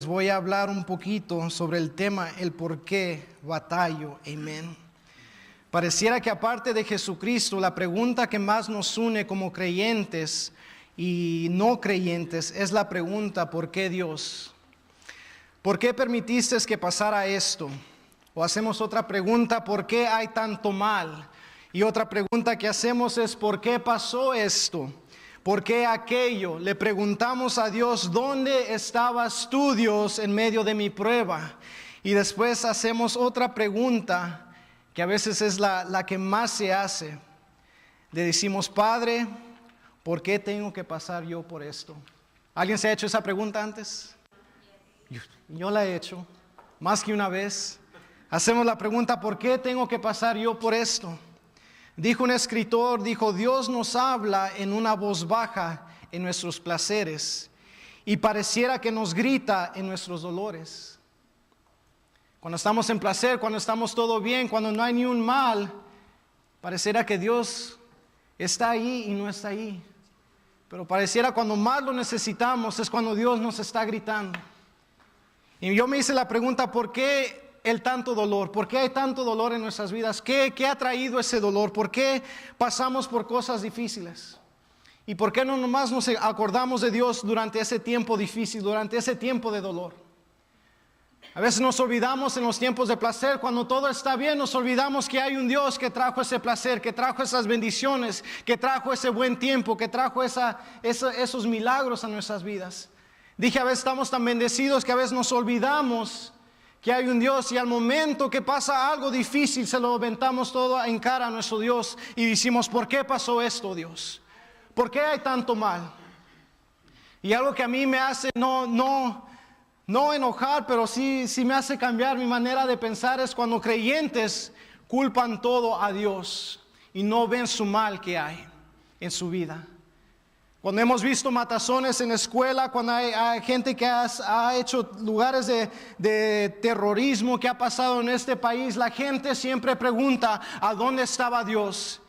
voy a hablar un poquito sobre el tema, el por qué batallo. Amén. Pareciera que aparte de Jesucristo, la pregunta que más nos une como creyentes y no creyentes es la pregunta, ¿por qué Dios? ¿Por qué permitiste que pasara esto? O hacemos otra pregunta, ¿por qué hay tanto mal? Y otra pregunta que hacemos es, ¿por qué pasó esto? ¿Por qué aquello? Le preguntamos a Dios, ¿dónde estabas tú, Dios, en medio de mi prueba? Y después hacemos otra pregunta, que a veces es la que más se hace. Le decimos, Padre, ¿por qué tengo que pasar yo por esto? ¿Alguien se ha hecho esa pregunta antes? Yo la he hecho, más que una vez. Hacemos la pregunta, ¿por qué tengo que pasar yo por esto? Dijo un escritor, Dios nos habla en una voz baja en nuestros placeres y pareciera que nos grita en nuestros dolores. Cuando estamos en placer, cuando estamos todo bien, cuando no hay ni un mal, pareciera que Dios está ahí y no está ahí. Pero pareciera cuando más lo necesitamos es cuando Dios nos está gritando. Y yo me hice la pregunta, ¿por qué el tanto dolor? ¿Por qué hay tanto dolor en nuestras vidas? ¿Qué ha traído ese dolor? ¿Por qué pasamos por cosas difíciles? ¿Y por qué no nomás nos acordamos de Dios durante ese tiempo difícil, durante ese tiempo de dolor? A veces nos olvidamos en los tiempos de placer, cuando todo está bien, nos olvidamos que hay un Dios que trajo ese placer, que trajo esas bendiciones, que trajo ese buen tiempo, que trajo esos milagros a nuestras vidas. Dije, a veces estamos tan bendecidos que a veces nos olvidamos que hay un Dios y al momento que pasa algo difícil se lo aventamos todo en cara a nuestro Dios y decimos, ¿por qué pasó esto, Dios? ¿Por qué hay tanto mal? Y algo que a mí me hace no enojar, pero sí me hace cambiar mi manera de pensar es cuando creyentes culpan todo a Dios y no ven su mal que hay en su vida. Cuando hemos visto matazones en la escuela, cuando hay gente que ha hecho lugares de terrorismo que ha pasado en este país, la gente siempre pregunta, ¿a dónde estaba Dios?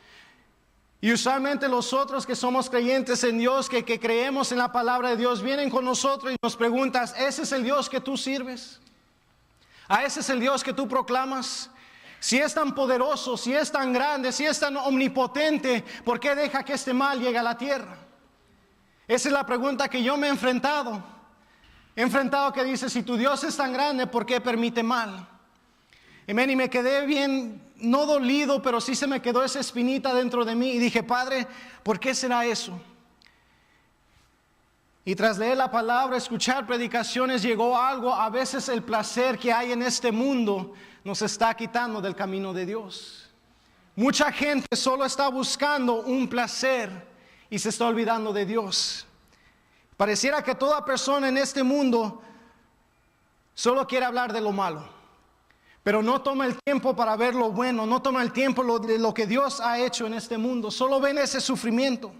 Y usualmente los otros que somos creyentes en Dios, que creemos en la palabra de Dios, vienen con nosotros y nos preguntan, ¿ese es el Dios que tú sirves? ¿A ese es el Dios que tú proclamas? Si es tan poderoso, si es tan grande, si es tan omnipotente, ¿por qué deja que este mal llegue a la tierra? Esa es la pregunta que yo me he enfrentado. He enfrentado que dice, si tu Dios es tan grande, ¿por qué permite mal? Amén, y me quedé bien, no dolido, pero sí se me quedó esa espinita dentro de mí. Y dije, Padre, ¿por qué será eso? Y tras leer la palabra, escuchar predicaciones, llegó algo. A veces el placer que hay en este mundo nos está quitando del camino de Dios. Mucha gente solo está buscando un placer y se está olvidando de Dios. Pareciera que toda persona en este mundo solo quiere hablar de lo malo, pero no toma el tiempo para ver lo bueno, no toma el tiempo de lo que Dios ha hecho en este mundo, solo ven ese sufrimiento.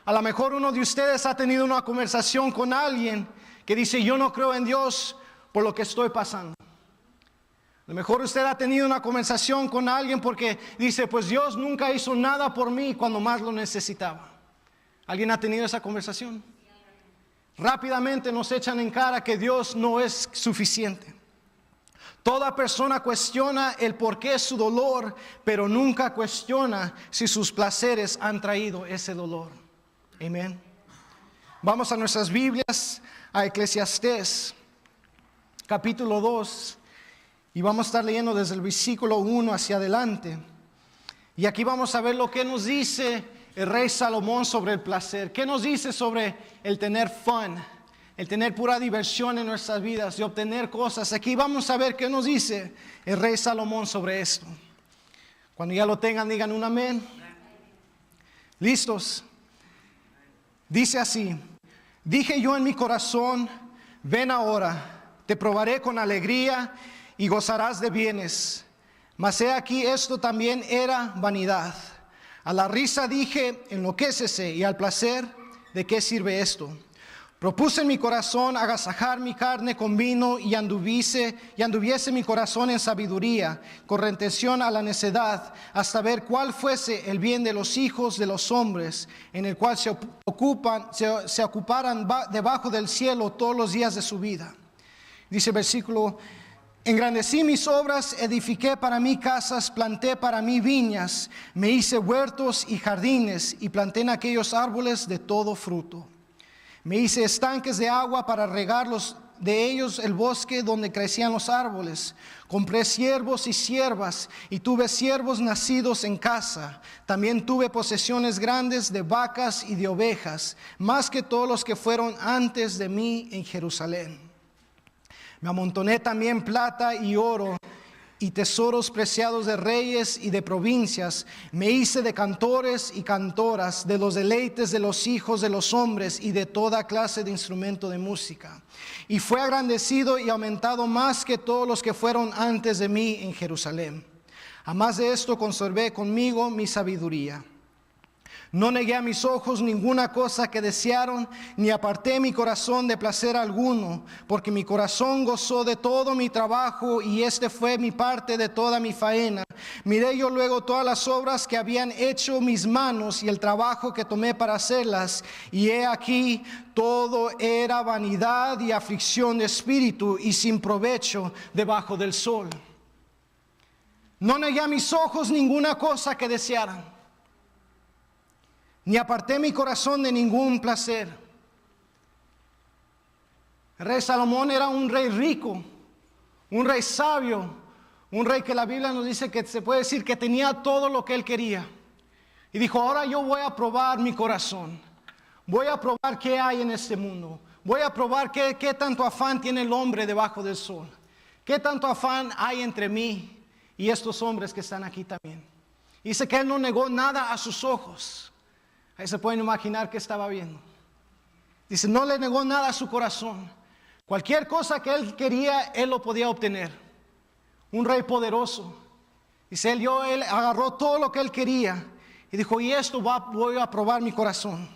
A lo mejor uno de ustedes ha tenido una conversación con alguien que dice, yo no creo en Dios por lo que estoy pasando. A lo mejor usted ha tenido una conversación con alguien porque dice, pues Dios nunca hizo nada por mí cuando más lo necesitaba. ¿Alguien ha tenido esa conversación? Rápidamente nos echan en cara que Dios no es suficiente. Toda persona cuestiona el porqué de su dolor, pero nunca cuestiona si sus placeres han traído ese dolor. Amén. Vamos a nuestras Biblias, a Eclesiastés, capítulo 2. Y vamos a estar leyendo desde el versículo 1 hacia adelante. Y aquí vamos a ver lo que nos dice el rey Salomón sobre el placer. ¿Qué nos dice sobre el tener fun? El tener pura diversión en nuestras vidas, de obtener cosas. Aquí vamos a ver qué nos dice el rey Salomón sobre esto. Cuando ya lo tengan, digan un amén. ¿Listos? Dice así, dije yo en mi corazón, ven ahora, te probaré con alegría y gozarás de bienes. Mas he aquí esto también era vanidad. A la risa dije, enloquécese, y al placer, ¿de qué sirve esto? Propuse en mi corazón agasajar mi carne con vino y anduviese mi corazón en sabiduría, con retención a la necedad, hasta ver cuál fuese el bien de los hijos de los hombres, en el cual se ocuparan debajo del cielo todos los días de su vida. Dice el versículo: engrandecí mis obras, edifiqué para mí casas, planté para mí viñas, me hice huertos y jardines, y planté en aquellos árboles de todo fruto. Me hice estanques de agua para regarlos, de ellos el bosque donde crecían los árboles. Compré siervos y siervas, y tuve siervos nacidos en casa. También tuve posesiones grandes de vacas y de ovejas, más que todos los que fueron antes de mí en Jerusalén. Me amontoné también plata y oro y tesoros preciados de reyes y de provincias. Me hice de cantores y cantoras, de los deleites de los hijos de los hombres y de toda clase de instrumento de música. Y fue agrandecido y aumentado más que todos los que fueron antes de mí en Jerusalén. Además de esto, conservé conmigo mi sabiduría. No negué a mis ojos ninguna cosa que desearon, ni aparté mi corazón de placer alguno, porque mi corazón gozó de todo mi trabajo, y este fue mi parte de toda mi faena. Miré yo luego todas las obras que habían hecho mis manos, y el trabajo que tomé para hacerlas, y he aquí, todo era vanidad y aflicción de espíritu, y sin provecho debajo del sol. No negué a mis ojos ninguna cosa que desearan, ni aparté mi corazón de ningún placer. El rey Salomón era un rey rico, un rey sabio, un rey que la Biblia nos dice que se puede decir que tenía todo lo que él quería. Y dijo: ahora yo voy a probar mi corazón, voy a probar qué hay en este mundo, voy a probar qué tanto afán tiene el hombre debajo del sol, qué tanto afán hay entre mí y estos hombres que están aquí también. Dice que él no negó nada a sus ojos. Ahí se pueden imaginar que estaba viendo. Dice, no le negó nada a su corazón. Cualquier cosa que él quería, él lo podía obtener. Un rey poderoso. Dice, él agarró todo lo que él quería y dijo: y esto voy a probar mi corazón.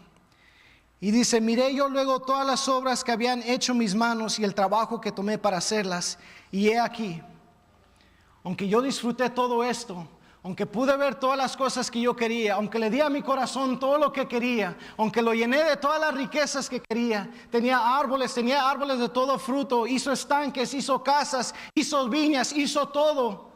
Y dice, miré yo luego todas las obras que habían hecho mis manos y el trabajo que tomé para hacerlas. Y he aquí, aunque yo disfruté todo esto, aunque pude ver todas las cosas que yo quería, aunque le di a mi corazón todo lo que quería, aunque lo llené de todas las riquezas que quería, tenía árboles de todo fruto, hizo estanques, hizo casas, hizo viñas, hizo todo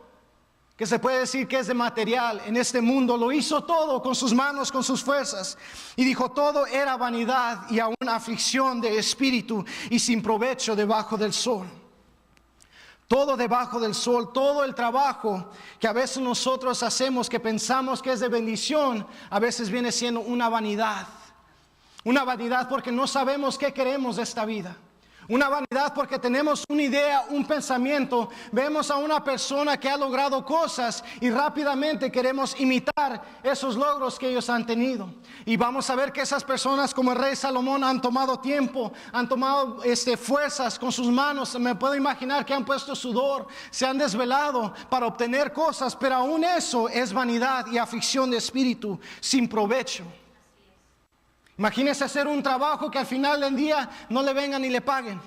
que se puede decir que es de material en este mundo, lo hizo todo con sus manos, con sus fuerzas, y dijo: todo era vanidad y aún aflicción de espíritu y sin provecho debajo del sol. Todo debajo del sol, todo el trabajo que a veces nosotros hacemos, que pensamos que es de bendición, a veces viene siendo una vanidad. Una vanidad porque no sabemos qué queremos de esta vida. Una vanidad porque tenemos una idea, un pensamiento. Vemos a una persona que ha logrado cosas y rápidamente queremos imitar esos logros que ellos han tenido. Y vamos a ver que esas personas, como el rey Salomón, han tomado tiempo, han tomado fuerzas con sus manos. Me puedo imaginar que han puesto sudor, se han desvelado para obtener cosas, pero aún eso es vanidad y aflicción de espíritu sin provecho. Imagínese hacer un trabajo que al final del día no le vengan ni le paguen.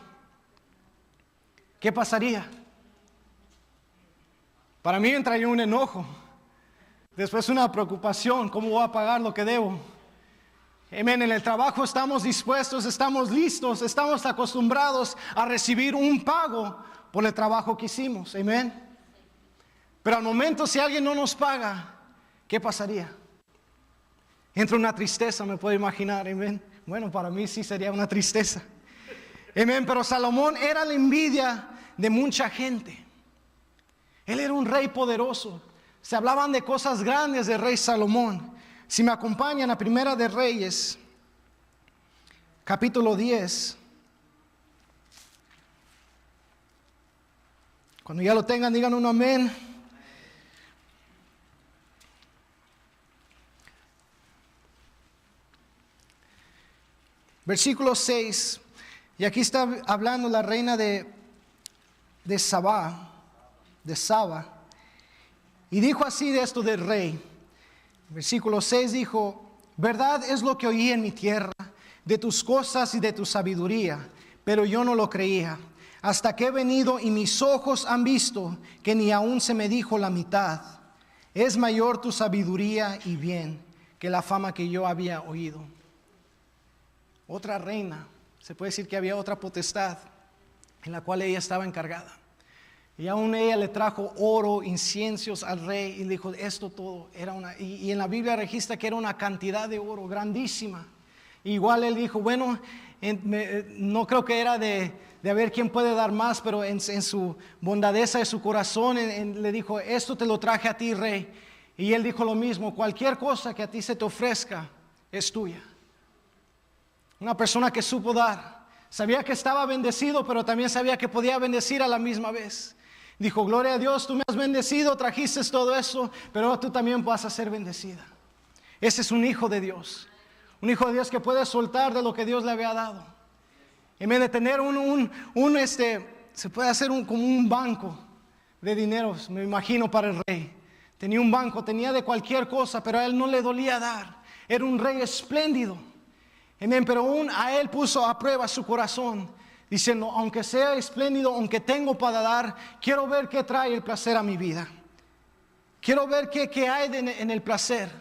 ¿Qué pasaría? Para mí entraría un enojo, después una preocupación: ¿cómo voy a pagar lo que debo? Amén. En el trabajo estamos dispuestos, estamos listos, estamos acostumbrados a recibir un pago por el trabajo que hicimos. Amén. Pero al momento, si alguien no nos paga, ¿qué pasaría? Entra una tristeza, me puedo imaginar, amén. Bueno, para mí sí sería una tristeza. Amén, pero Salomón era la envidia de mucha gente. Él era un rey poderoso. Se hablaban de cosas grandes del rey Salomón. Si me acompañan a Primera de Reyes, capítulo 10. Cuando ya lo tengan, digan un amén. Versículo 6, y aquí está hablando la reina de Saba, y dijo así de esto del rey. Versículo 6 dijo: verdad es lo que oí en mi tierra, de tus cosas y de tu sabiduría, pero yo no lo creía, hasta que he venido y mis ojos han visto que ni aún se me dijo la mitad. Es mayor tu sabiduría y bien que la fama que yo había oído. Otra reina, se puede decir que había otra potestad. en la cual ella estaba encargada. Y aún ella le trajo oro, inciensos al rey y le dijo, esto todo era y en la Biblia registra que era una cantidad de oro grandísima. Igual él dijo, bueno, no creo que era de a ver quién puede dar más, pero en su bondadeza de su corazón le dijo, esto te lo traje a ti, rey. Y él dijo lo mismo, cualquier cosa que a ti se te ofrezca es tuya. Una persona que supo dar, sabía que estaba bendecido, pero también sabía que podía bendecir a la misma vez. Dijo, gloria a Dios, tú me has bendecido, trajiste todo eso, pero tú también vas a ser bendecida. Ese es un hijo de Dios. Un hijo de Dios que puede soltar de lo que Dios le había dado. En vez de tener se puede hacer como un banco de dinero, me imagino, para el rey. Tenía un banco, tenía de cualquier cosa, pero a él no le dolía dar. Era un rey espléndido. Amén, pero aún a él puso a prueba su corazón, diciendo, aunque sea espléndido, aunque tengo para dar, quiero ver qué trae el placer a mi vida. Quiero ver qué hay en el placer.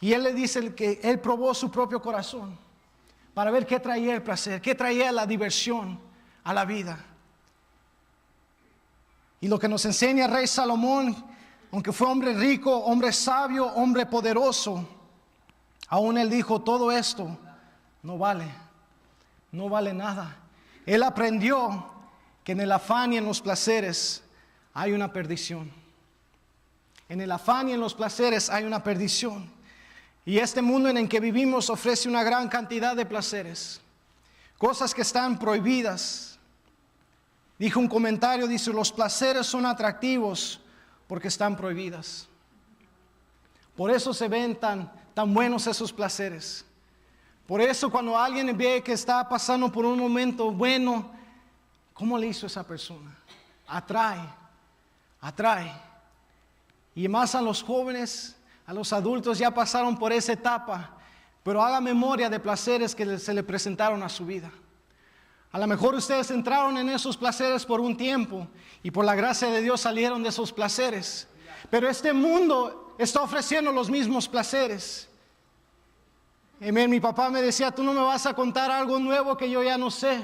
Y él le dice que él probó su propio corazón para ver qué traía el placer, qué traía la diversión a la vida. Y lo que nos enseña el rey Salomón, aunque fue hombre rico, hombre sabio, hombre poderoso, aún él dijo, todo esto no vale nada. Él aprendió que en el afán y en los placeres hay una perdición. En el afán y en los placeres hay una perdición. Y este mundo en el que vivimos ofrece una gran cantidad de placeres, cosas que están prohibidas. Dijo un comentario, dice, los placeres son atractivos porque están prohibidas. Por eso se ven tan buenos esos placeres. Por eso cuando alguien ve que está pasando por un momento bueno, ¿cómo le hizo esa persona? Atrae. Y más a los jóvenes, a los adultos ya pasaron por esa etapa, pero haga memoria de placeres que se le presentaron a su vida. A lo mejor ustedes entraron en esos placeres por un tiempo y por la gracia de Dios salieron de esos placeres. Pero este mundo está ofreciendo los mismos placeres. Amén. Mi papá me decía, tú no me vas a contar algo nuevo que yo ya no sé.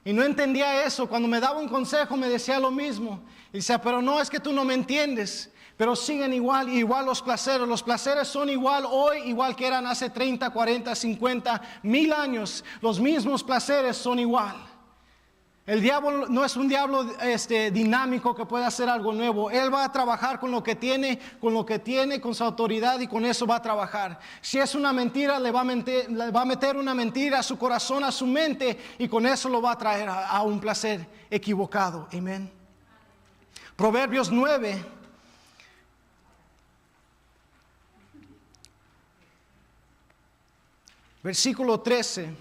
Y no entendía eso. Cuando me daba un consejo me decía lo mismo. Y decía, pero no, es que tú no me entiendes. Pero siguen igual los placeres. Los placeres son igual hoy, igual que eran hace 30, 40, 50, 1000 años. Los mismos placeres son igual. El diablo no es un diablo dinámico que pueda hacer algo nuevo. Él va a trabajar con lo que tiene, con su autoridad, y con eso va a trabajar. Si es una mentira, le va a meter una mentira a su corazón, a su mente, y con eso lo va a traer a un placer equivocado. Amén. Proverbios 9. Versículo 13.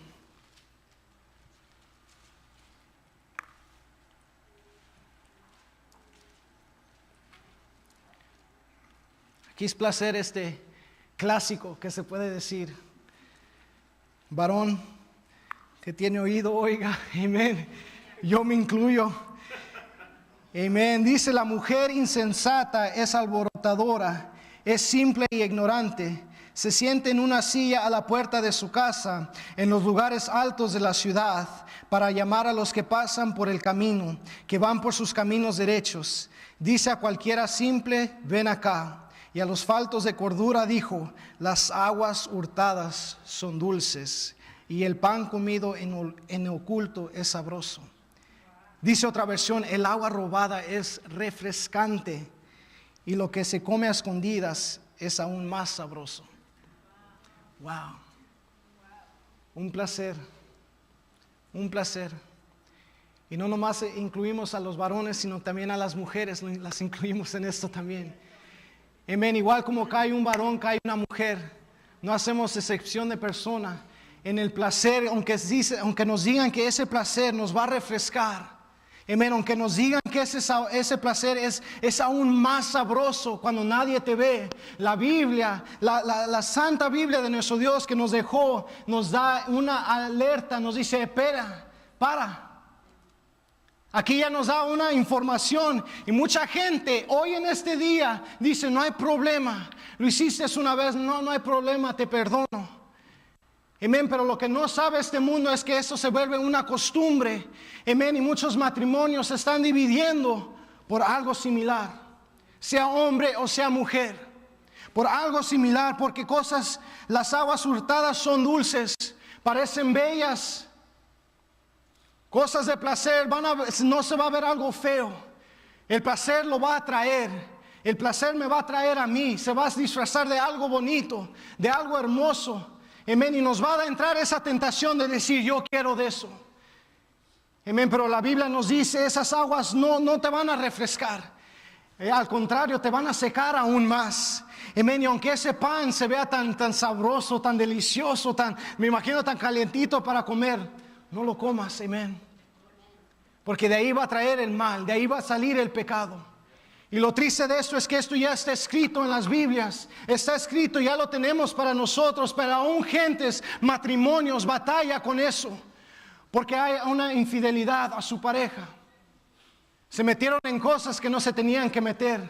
Aquí es placer clásico que se puede decir. Varón que tiene oído, oiga. Amén. Yo me incluyo. Amén. Dice, la mujer insensata es alborotadora, es simple y ignorante. Se siente en una silla a la puerta de su casa, en los lugares altos de la ciudad, para llamar a los que pasan por el camino, que van por sus caminos derechos. Dice a cualquiera simple, ven acá. Y a los faltos de cordura dijo, las aguas hurtadas son dulces, y el pan comido en oculto es sabroso. Dice otra versión, el agua robada es refrescante, y lo que se come a escondidas es aún más sabroso. Wow. Un placer. Y no nomás incluimos a los varones, sino también a las mujeres, las incluimos en esto también. Amén. Igual como cae un varón, cae una mujer. No hacemos excepción de persona. En el placer, aunque nos digan que ese placer nos va a refrescar. Amén. Aunque nos digan que ese placer es aún más sabroso cuando nadie te ve. La Biblia, la Santa Biblia de nuestro Dios que nos dejó, nos da una alerta, nos dice, espera, para. Aquí ya nos da una información, y mucha gente hoy en este día dice, no hay problema, lo hiciste una vez, no hay problema, te perdono. Amén, pero lo que no sabe este mundo es que eso se vuelve una costumbre. Amén, y muchos matrimonios se están dividiendo por algo similar, sea hombre o sea mujer. Por algo similar, porque las aguas hurtadas son dulces, parecen bellas, cosas de placer, no se va a ver algo feo. El placer lo va a traer, el placer me va a traer a mí, se va a disfrazar de algo bonito, de algo hermoso. Amén, y nos va a entrar esa tentación de decir, yo quiero de eso. Amén, pero la Biblia nos dice, esas aguas no te van a refrescar. Al contrario, te van a secar aún más. Amén. Y aunque ese pan se vea tan sabroso, tan delicioso, me imagino tan calientito para comer, no lo comas. Amén. Porque de ahí va a traer el mal, de ahí va a salir el pecado. Y lo triste de esto es que esto ya está escrito en las Biblias. Está escrito, ya lo tenemos para nosotros, pero aún gentes, matrimonios, batalla con eso. Porque hay una infidelidad a su pareja. Se metieron en cosas que no se tenían que meter.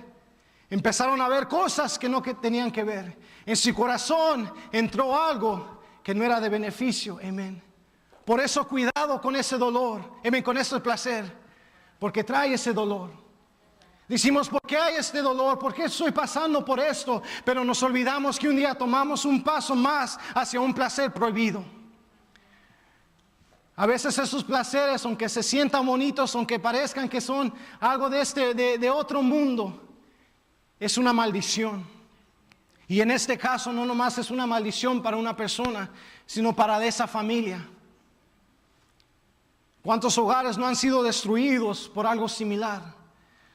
Empezaron a ver cosas que no tenían que ver. En su corazón entró algo que no era de beneficio. Amén. Por eso cuidado con ese dolor. Amén, con ese placer. Porque trae ese dolor. Decimos, ¿por qué hay este dolor? ¿Por qué estoy pasando por esto? Pero nos olvidamos que un día tomamos un paso más hacia un placer prohibido. A veces esos placeres, aunque se sientan bonitos, aunque parezcan que son algo de otro mundo, es una maldición. Y en este caso no nomás es una maldición para una persona, sino para esa familia. ¿Cuántos hogares no han sido destruidos por algo similar?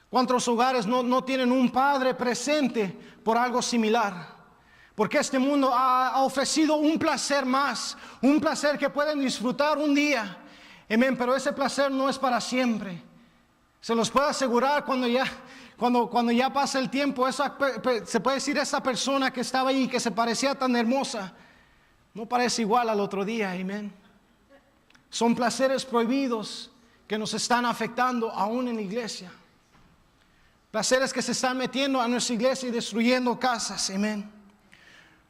¿Cuántos hogares no tienen un padre presente por algo similar? Porque este mundo ha ofrecido un placer más, un placer que pueden disfrutar un día. Amén, pero ese placer no es para siempre. Se los puedo asegurar cuando ya pasa el tiempo, se puede decir esa persona que estaba ahí, que se parecía tan hermosa, no parece igual al otro día. Amén. Son placeres prohibidos que nos están afectando aún en la iglesia. Placeres que se están metiendo a nuestra iglesia y destruyendo casas. Amén.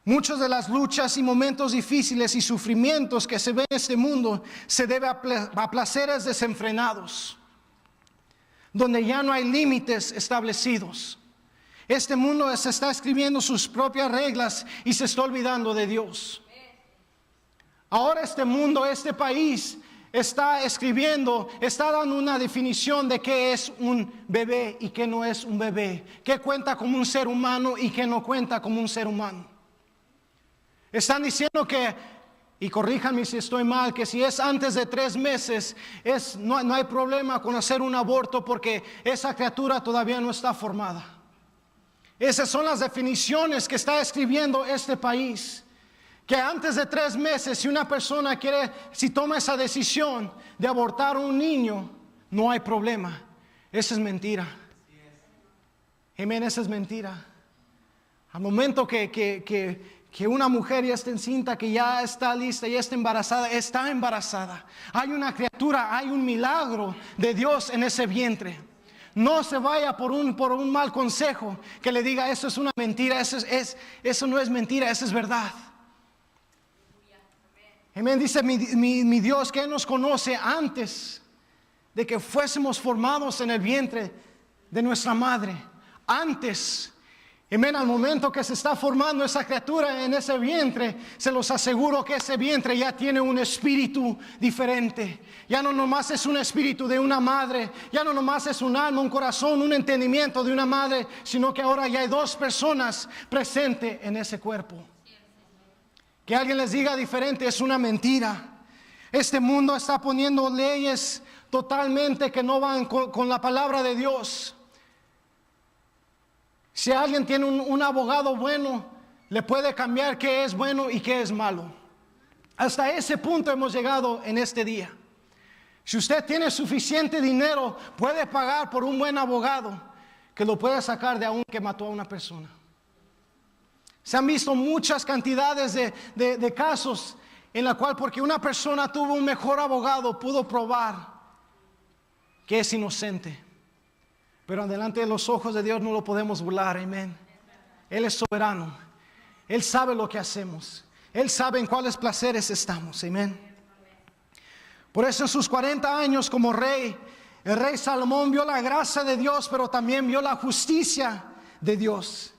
Muchas de las luchas y momentos difíciles y sufrimientos que se ven en este mundo se deben a placeres desenfrenados, donde ya no hay límites establecidos. Este mundo se está escribiendo sus propias reglas y se está olvidando de Dios. Ahora este mundo, este país está escribiendo, está dando una definición de qué es un bebé y qué no es un bebé, qué cuenta como un ser humano y qué no cuenta como un ser humano. Están diciendo que, y corríjanme si estoy mal, que si es antes de 3 meses, no hay problema con hacer un aborto porque esa criatura todavía no está formada. Esas son las definiciones que está escribiendo este país. Que antes de 3 meses, si una persona si toma esa decisión de abortar a un niño, no hay problema. Esa es mentira. Amén, esa es mentira. Al momento que una mujer ya está encinta, que ya está lista, ya está embarazada. Hay una criatura, hay un milagro de Dios en ese vientre. No se vaya por un mal consejo que le diga eso es una mentira, eso no es mentira, eso es verdad. Amén, dice mi Dios que Él nos conoce antes de que fuésemos formados en el vientre de nuestra madre. Antes. Amén, al momento que se está formando esa criatura en ese vientre, se los aseguro que ese vientre ya tiene un espíritu diferente. Ya no nomás es un espíritu de una madre, ya no nomás es un alma, un corazón, un entendimiento de una madre, sino que ahora ya hay 2 personas presentes en ese cuerpo. Que alguien les diga diferente es una mentira. Este mundo está poniendo leyes totalmente que no van con la palabra de Dios. Si alguien tiene un abogado bueno, le puede cambiar qué es bueno y qué es malo. Hasta ese punto hemos llegado en este día. Si usted tiene suficiente dinero, puede pagar por un buen abogado que lo pueda sacar de aún que mató a una persona. Se han visto muchas cantidades de casos en la cual porque una persona tuvo un mejor abogado pudo probar que es inocente. Pero delante de los ojos de Dios no lo podemos burlar, amén. Él es soberano. Él sabe lo que hacemos. Él sabe en cuáles placeres estamos. Amén. Por eso en sus 40 años como rey, el rey Salomón vio la gracia de Dios, pero también vio la justicia de Dios.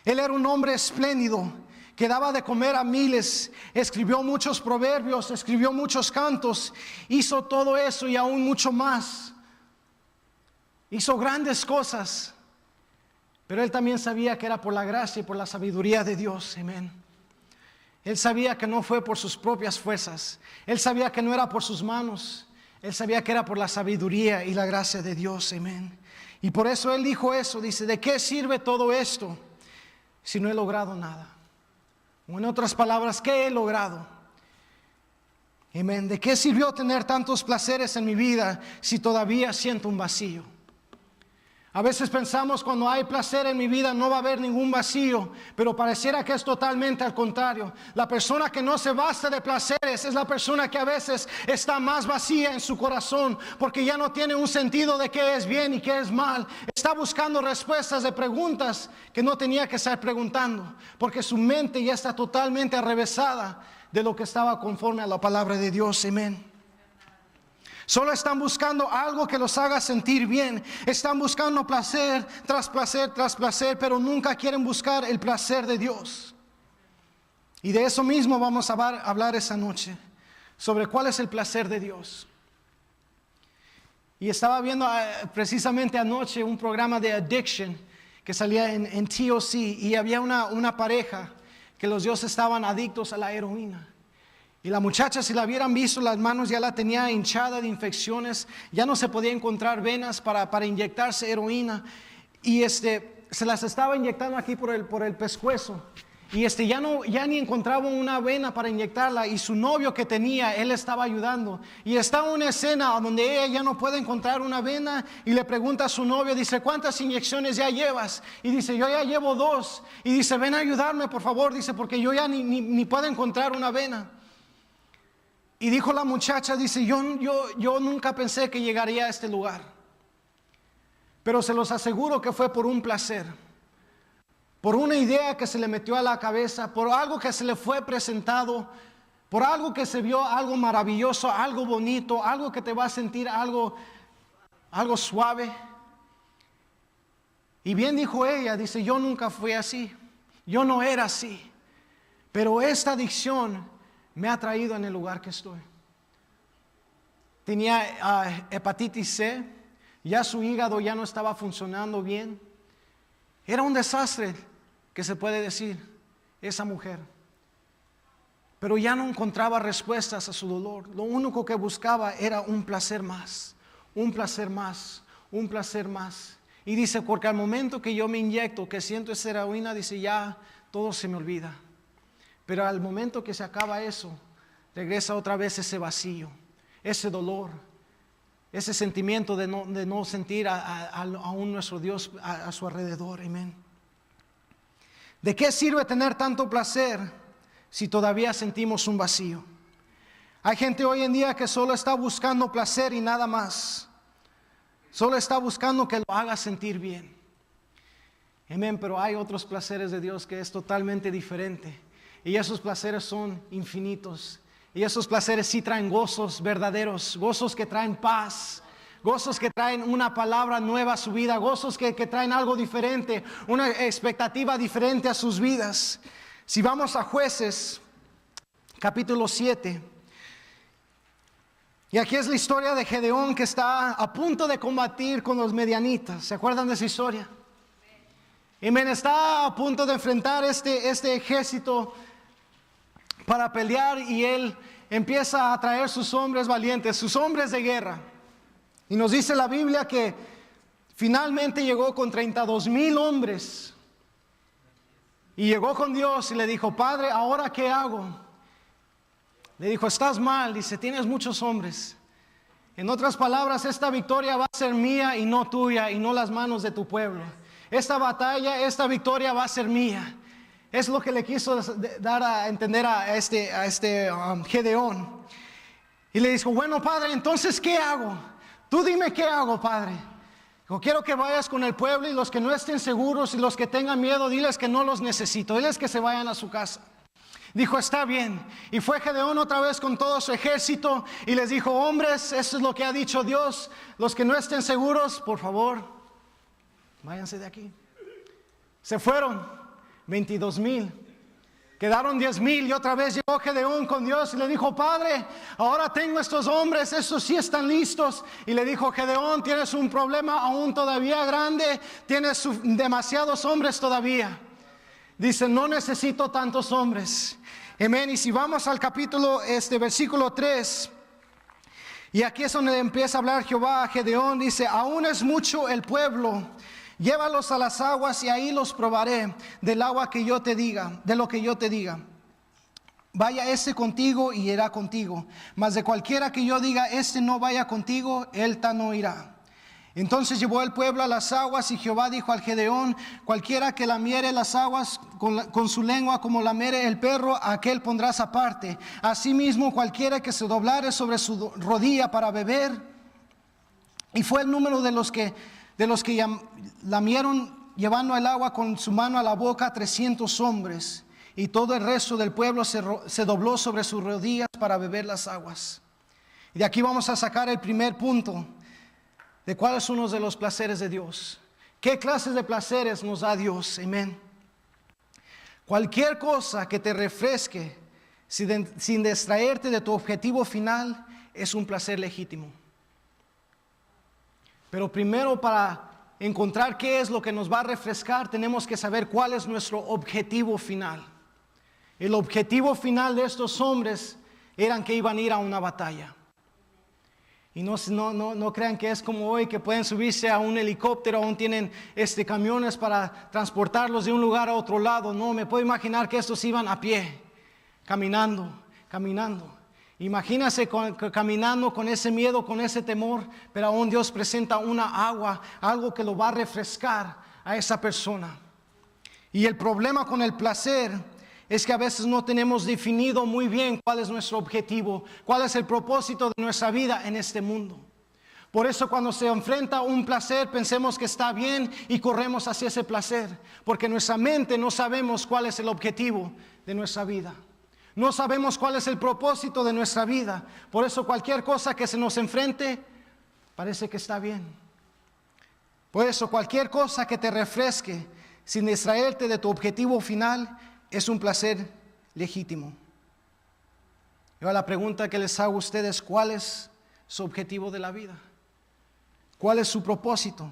Él era un hombre espléndido, que daba de comer a miles, escribió muchos proverbios, escribió muchos cantos, hizo todo eso y aún mucho más. Hizo grandes cosas, pero él también sabía que era por la gracia y por la sabiduría de Dios. Amén. Él sabía que no fue por sus propias fuerzas. Él sabía que no era por sus manos. Él sabía que era por la sabiduría y la gracia de Dios. Amén. Y por eso él dijo eso. Dice, ¿de qué sirve todo esto si no he logrado nada? O en otras palabras, ¿qué he logrado? Amén. ¿De qué sirvió tener tantos placeres en mi vida si todavía siento un vacío? A veces pensamos cuando hay placer en mi vida no va a haber ningún vacío, pero pareciera que es totalmente al contrario. La persona que no se basta de placeres es la persona que a veces está más vacía en su corazón, porque ya no tiene un sentido de qué es bien y qué es mal. Está buscando respuestas de preguntas que no tenía que estar preguntando, porque su mente ya está totalmente arrevesada de lo que estaba conforme a la palabra de Dios. Amén. Solo están buscando algo que los haga sentir bien. Están buscando placer tras placer tras placer, pero nunca quieren buscar el placer de Dios. Y de eso mismo vamos a hablar esa noche, sobre cuál es el placer de Dios. Y estaba viendo precisamente anoche un programa de addiction que salía en TOC, y había una pareja que los dos estaban adictos a la heroína. Y la muchacha, si la hubieran visto, las manos ya la tenía hinchada de infecciones, ya no se podía encontrar venas para inyectarse heroína, y se las estaba inyectando aquí por el pescuezo, y ya ni encontraba una vena para inyectarla, y su novio que tenía, él estaba ayudando, y está una escena donde ella ya no puede encontrar una vena, y le pregunta a su novio, dice, ¿cuántas inyecciones ya llevas? Y dice, yo ya llevo 2, y dice, ven a ayudarme por favor, dice, porque yo ya ni puedo encontrar una vena. Y dijo la muchacha, dice, yo nunca pensé que llegaría a este lugar, pero se los aseguro que fue por un placer, por una idea que se le metió a la cabeza, por algo que se le fue presentado, por algo que se vio, algo maravilloso, algo bonito, algo que te va a sentir algo suave. Y bien dijo ella, dice, yo nunca fui así, yo no era así, pero esta adicción me ha traído en el lugar que estoy. Tenía hepatitis C, ya su hígado ya no estaba funcionando bien. Era un desastre, que se puede decir, esa mujer. Pero ya no encontraba respuestas a su dolor. Lo único que buscaba era un placer más, un placer más, un placer más. Y dice, porque al momento que yo me inyecto, que siento esa heroína, dice, ya todo se me olvida. Pero al momento que se acaba eso, regresa otra vez ese vacío, ese dolor, ese sentimiento de no sentir aún nuestro Dios a su alrededor. Amén. ¿De qué sirve tener tanto placer si todavía sentimos un vacío? Hay gente hoy en día que solo está buscando placer y nada más. Solo está buscando que lo haga sentir bien. Amén, pero hay otros placeres de Dios que es totalmente diferente. Y esos placeres son infinitos. Y esos placeres sí traen gozos verdaderos, gozos que traen paz, gozos que traen una palabra nueva a su vida, gozos que traen algo diferente, una expectativa diferente a sus vidas. Si vamos a Jueces, capítulo 7, y aquí es la historia de Gedeón, que está a punto de combatir con los medianitas. ¿Se acuerdan de esa historia? Amén, está a punto de enfrentar este ejército para pelear, y él empieza a traer sus hombres valientes, sus hombres de guerra. Y nos dice la Biblia que finalmente llegó con 32,000 hombres. Y llegó con Dios y le dijo, Padre, ¿ahora qué hago? Le dijo, estás mal, dice, tienes muchos hombres. En otras palabras, esta victoria va a ser mía y no tuya, y no las manos de tu pueblo. Esta batalla, esta victoria va a ser mía. Es lo que le quiso dar a entender a este Gedeón. Y le dijo, bueno, Padre, entonces ¿qué hago? Tú dime qué hago, Padre. Dijo, quiero que vayas con el pueblo, y los que no estén seguros y los que tengan miedo, diles que no los necesito, diles que se vayan a su casa. Dijo, está bien. Y fue Gedeón otra vez con todo su ejército y les dijo, hombres, eso es lo que ha dicho Dios. Los que no estén seguros, por favor, váyanse de aquí. Se fueron 22,000. Quedaron 10,000 y otra vez llegó Gedeón con Dios y le dijo, Padre, ahora tengo estos hombres, estos sí están listos. Y le dijo, Gedeón, tienes un problema aún todavía grande, tienes demasiados hombres todavía. Dice, no necesito tantos hombres. Amén. Y si vamos al capítulo, versículo 3, y aquí es donde empieza a hablar Jehová a Gedeón, dice, aún es mucho el pueblo. Llévalos a las aguas y ahí los probaré del agua que yo te diga, de lo que yo te diga. Vaya contigo y irá contigo, mas de cualquiera que yo diga, no vaya contigo, él no irá. Entonces llevó el pueblo a las aguas y Jehová dijo al Gedeón, cualquiera que lamiere las aguas con su lengua como lamiere el perro, a aquel pondrás aparte. Asimismo cualquiera que se doblare sobre su rodilla para beber. Y fue el número de los que lamieron llevando el agua con su mano a la boca 300 hombres, y todo el resto del pueblo se dobló sobre sus rodillas para beber las aguas. Y de aquí vamos a sacar el primer punto de cuáles son uno de los placeres de Dios. ¿Qué clases de placeres nos da Dios? Amén. Cualquier cosa que te refresque sin distraerte de tu objetivo final es un placer legítimo. Pero primero, para encontrar qué es lo que nos va a refrescar, tenemos que saber cuál es nuestro objetivo final. El objetivo final de estos hombres eran que iban a ir a una batalla. Y no crean que es como hoy, que pueden subirse a un helicóptero, aún tienen camiones para transportarlos de un lugar a otro lado. No, me puedo imaginar que estos iban a pie, caminando. Imagínense caminando con ese miedo, con ese temor, pero aún Dios presenta una agua, algo que lo va a refrescar a esa persona. Y el problema con el placer es que a veces no tenemos definido muy bien cuál es nuestro objetivo, cuál es el propósito de nuestra vida en este mundo. Por eso cuando se enfrenta un placer, pensemos que está bien y corremos hacia ese placer, porque en nuestra mente no sabemos cuál es el objetivo de nuestra vida. No sabemos cuál es el propósito de nuestra vida. Por eso cualquier cosa que se nos enfrente parece que está bien. Por eso cualquier cosa que te refresque sin distraerte de tu objetivo final es un placer legítimo. Y ahora la pregunta que les hago a ustedes, ¿cuál es su objetivo de la vida? ¿Cuál es su propósito?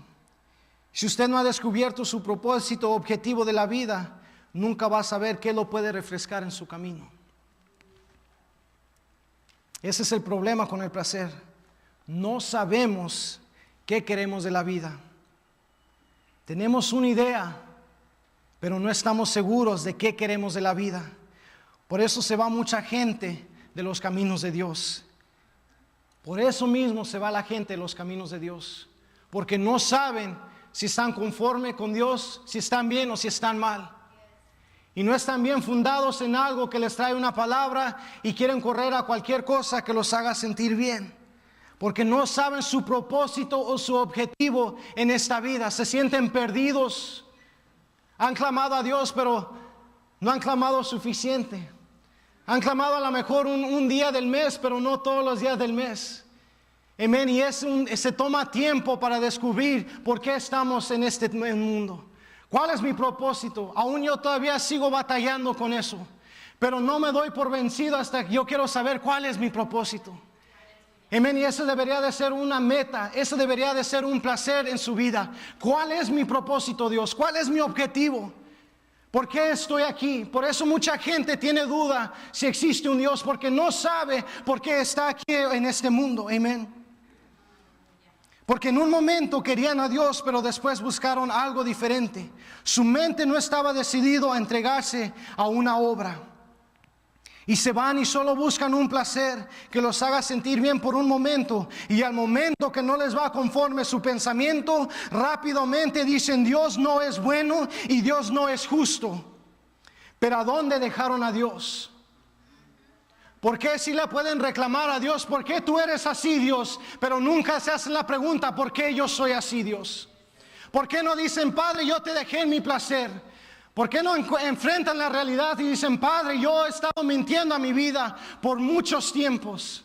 Si usted no ha descubierto su propósito o objetivo de la vida, nunca va a saber qué lo puede refrescar en su camino. Ese es el problema con el placer. No sabemos qué queremos de la vida. Tenemos una idea, pero no estamos seguros de qué queremos de la vida. Por eso se va mucha gente de los caminos de Dios. Por eso mismo se va la gente de los caminos de Dios. Porque no saben si están conforme con Dios, si están bien o si están mal. Y no están bien fundados en algo que les trae una palabra y quieren correr a cualquier cosa que los haga sentir bien. Porque no saben su propósito o su objetivo en esta vida. Se sienten perdidos. Han clamado a Dios, pero no han clamado suficiente. Han clamado a lo mejor un día del mes, pero no todos los días del mes. Amén. Y se toma tiempo para descubrir por qué estamos en este mundo. ¿Cuál es mi propósito? Aún yo todavía sigo batallando con eso. Pero no me doy por vencido hasta que yo quiero saber cuál es mi propósito. Amén. Y eso debería de ser una meta. Eso debería de ser un placer en su vida. ¿Cuál es mi propósito, Dios? ¿Cuál es mi objetivo? ¿Por qué estoy aquí? Por eso mucha gente tiene duda si existe un Dios, porque no sabe por qué está aquí en este mundo. Amén. Porque en un momento querían a Dios, pero después buscaron algo diferente. Su mente no estaba decidido a entregarse a una obra. Y se van y solo buscan un placer que los haga sentir bien por un momento. Y al momento que no les va conforme su pensamiento, rápidamente dicen: Dios no es bueno y Dios no es justo. Pero ¿a dónde dejaron a Dios? ¿Por qué si le pueden reclamar a Dios? ¿Por qué tú eres así, Dios? Pero nunca se hacen la pregunta: ¿por qué yo soy así, Dios? ¿Por qué no dicen: Padre, yo te dejé en mi placer? ¿Por qué no enfrentan la realidad y dicen, Padre, yo he estado mintiendo a mi vida por muchos tiempos?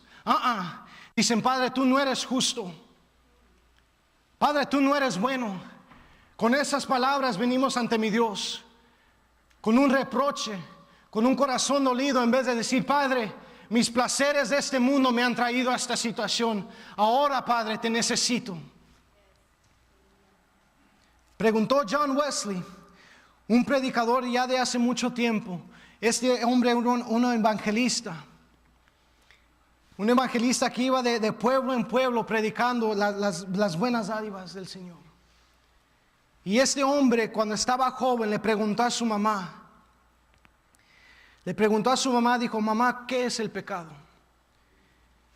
Dicen, Padre, tú no eres justo. Padre, tú no eres bueno. Con esas palabras venimos ante mi Dios, con un reproche, con un corazón dolido, en vez de decir, Padre, mis placeres de este mundo me han traído a esta situación. Ahora, Padre, te necesito. Preguntó John Wesley, un predicador ya de hace mucho tiempo. Este hombre era un evangelista. Un evangelista que iba de pueblo en pueblo predicando las buenas dádivas del Señor. Y este hombre, cuando estaba joven, le preguntó a su mamá. Dijo, mamá, ¿qué es el pecado?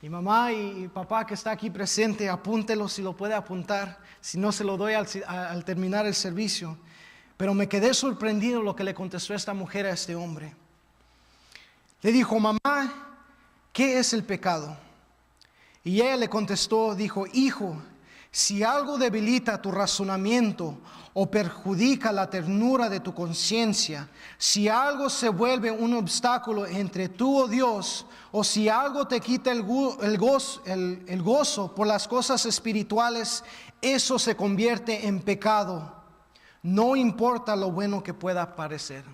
Y mamá y papá que está aquí presente, apúntelo si lo puede apuntar. Si no, se lo doy al terminar el servicio. Pero me quedé sorprendido lo que le contestó esta mujer a este hombre. Le dijo, mamá, ¿qué es el pecado? Y ella le contestó, dijo, hijo, si algo debilita tu razonamiento o perjudica la ternura de tu conciencia, si algo se vuelve un obstáculo entre tú o Dios, o si algo te quita el gozo por las cosas espirituales, eso se convierte en pecado. No importa lo bueno que pueda parecer.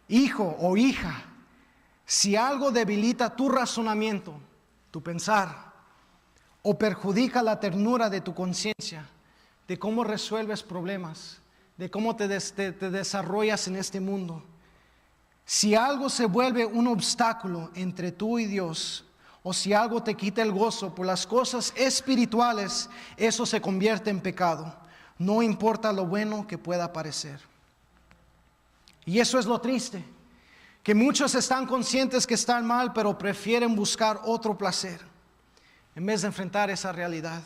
Hijo o hija, si algo debilita tu razonamiento, tu pensar, o perjudica la ternura de tu conciencia, de cómo resuelves problemas, de cómo te desarrollas en este mundo, si algo se vuelve un obstáculo entre tú y Dios, o si algo te quita el gozo por las cosas espirituales, eso se convierte en pecado. No importa lo bueno que pueda parecer. Y eso es lo triste, que muchos están conscientes que están mal, pero prefieren buscar otro placer en vez de enfrentar esa realidad.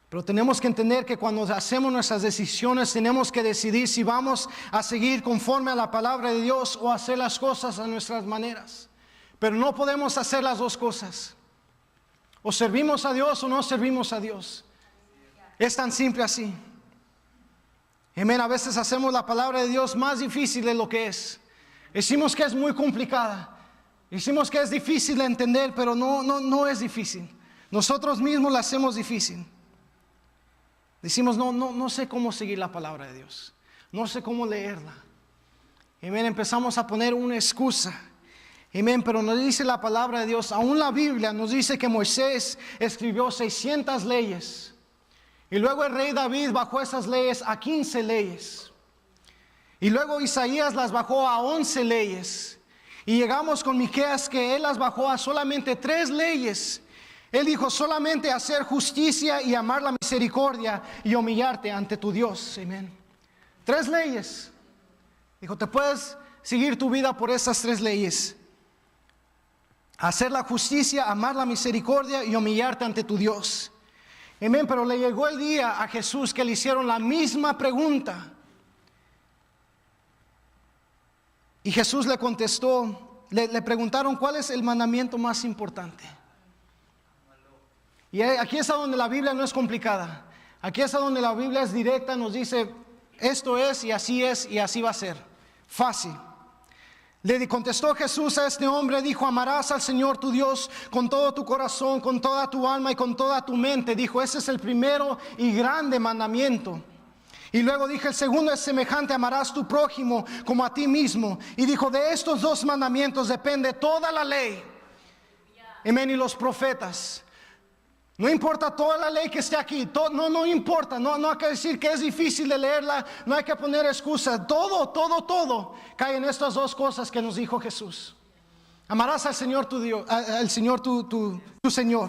Pero tenemos que entender que cuando hacemos nuestras decisiones, tenemos que decidir si vamos a seguir conforme a la palabra de Dios o hacer las cosas a nuestras maneras. Pero no podemos hacer las dos cosas. O servimos a Dios o no servimos a Dios. Es tan simple así. Amén. A veces hacemos la palabra de Dios más difícil de lo que es. Decimos que es muy complicada. Decimos que es difícil de entender, pero no es difícil. Nosotros mismos la hacemos difícil. Decimos, no sé cómo seguir la palabra de Dios. No sé cómo leerla. Amén. Empezamos a poner una excusa. Amén, pero nos dice la palabra de Dios, aún la Biblia nos dice que Moisés escribió 600 leyes. Y luego el rey David bajó esas leyes a 15 leyes. Y luego Isaías las bajó a 11 leyes. Y llegamos con Miqueas que él las bajó a solamente 3 leyes. Él dijo solamente hacer justicia y amar la misericordia y humillarte ante tu Dios. Amén. 3 leyes. Dijo, te puedes seguir tu vida por esas 3 leyes. Hacer la justicia, amar la misericordia y humillarte ante tu Dios. Amén, pero le llegó el día a Jesús que le hicieron la misma pregunta. Y Jesús le contestó, le preguntaron cuál es el mandamiento más importante. Y aquí es a donde la Biblia no es complicada. Aquí es a donde la Biblia es directa, nos dice, esto es y así va a ser. Fácil. Le contestó Jesús a este hombre, dijo, amarás al Señor tu Dios con todo tu corazón, con toda tu alma y con toda tu mente. Dijo, ese es el primero y grande mandamiento. Y luego dije, el segundo es semejante, amarás tu prójimo como a ti mismo. Y dijo, de estos 2 mandamientos depende toda la ley. Amén, y los profetas. No importa toda la ley que esté aquí, no importa, no hay que decir que es difícil de leerla, no hay que poner excusas, todo cae en estas 2 cosas que nos dijo Jesús. Amarás al Señor tu Dios, al Señor tu Señor,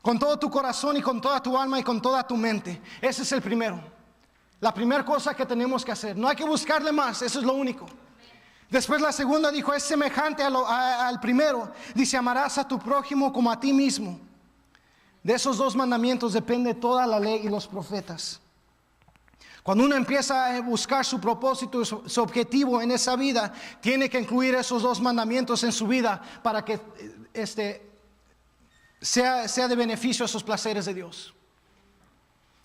con todo tu corazón y con toda tu alma y con toda tu mente. Ese es el primero, la primera cosa que tenemos que hacer, no hay que buscarle más, eso es lo único. Después la segunda dijo, es semejante al primero, dice, amarás a tu prójimo como a ti mismo. De esos 2 mandamientos depende toda la ley y los profetas. Cuando uno empieza a buscar su propósito, su objetivo en esa vida, tiene que incluir esos 2 mandamientos en su vida para que sea de beneficio a esos placeres de Dios.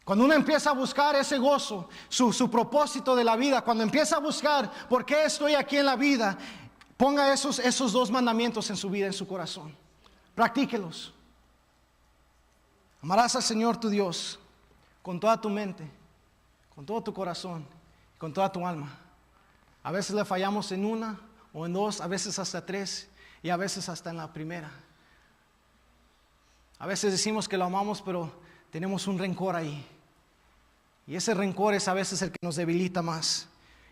Cuando uno empieza a buscar ese gozo, su propósito de la vida, cuando empieza a buscar por qué estoy aquí en la vida, ponga esos 2 mandamientos en su vida, en su corazón. Practíquelos. Amarás al Señor tu Dios con toda tu mente, con todo tu corazón, con toda tu alma. A veces le fallamos en una o en 2, a veces hasta 3 y a veces hasta en la primera. A veces decimos que lo amamos, pero tenemos un rencor ahí. Y ese rencor es a veces el que nos debilita más.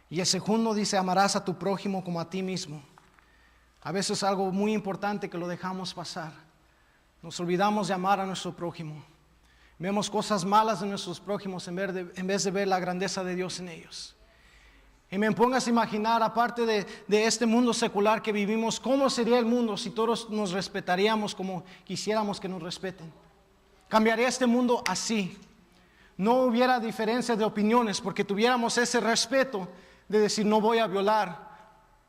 Y el segundo dice, amarás a tu prójimo como a ti mismo. A veces es algo muy importante que lo dejamos pasar. Nos olvidamos de amar a nuestro prójimo. Vemos cosas malas de nuestros prójimos en vez de ver la grandeza de Dios en ellos. Y me pongas a imaginar, aparte de este mundo secular que vivimos, ¿cómo sería el mundo si todos nos respetaríamos como quisiéramos que nos respeten? Cambiaría este mundo así. No hubiera diferencia de opiniones porque tuviéramos ese respeto de decir no voy a violar